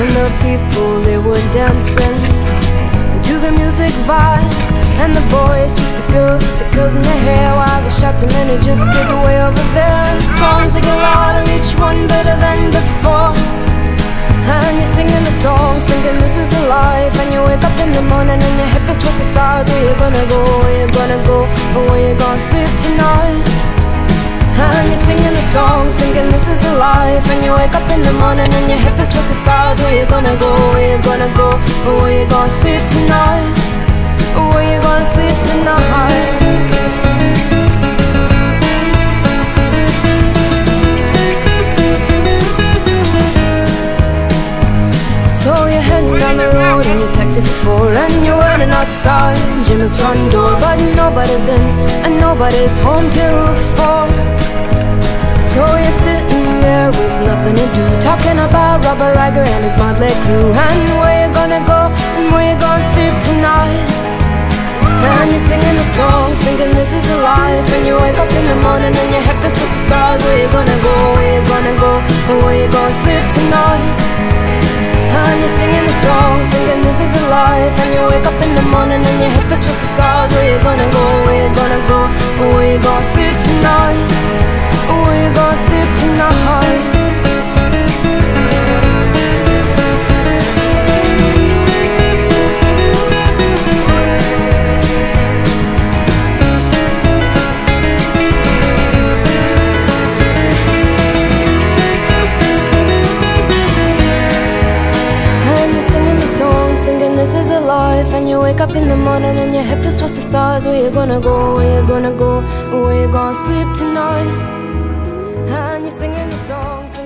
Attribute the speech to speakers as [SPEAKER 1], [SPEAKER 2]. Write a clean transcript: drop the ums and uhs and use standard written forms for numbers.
[SPEAKER 1] and the people, they were dancing to the music vibe. And the boys, just the girls with the curls in their hair, while the shouting men who just sit way over there. And the songs, they get louder, each one better than before. And you're singing the songs, thinking this is a life. And you wake up in the morning and your hip is twisted sides. Where you gonna go, where you gonna go, or where you gonna sleep tonight? And you're singing the songs, thinking this is a life. And you wake up in the morning and your hip is twisted sides. Where you gonna go, where you gonna go, or where you gonna sleep tonight? Where you gonna sleep tonight? So you're heading down the road in your taxi for 4, and you're waiting outside Jim's front door, but nobody's in and nobody's home till 4. So you're sitting there with nothing to do, talking about Robert Riger and his motley crew, and where you gonna go and where you gonna sleep tonight? And you're singing the songs, thinking this is a life. And you wake up in the morning and your head feels twisted stars. Where you gonna go, where you gonna go, or where you gonna sleep tonight? And you're singing the songs, thinking this is a life. And you wake up in the morning and your head feels twisted stars. Where you gonna go, where you gonna go, or where you gonna sleep tonight? Or where you gonna sleep tonight? This is a life. And you wake up in the morning and your head feels towards the stars. Where you gonna go, where you gonna go, where you gonna sleep tonight? And you're singing the songs.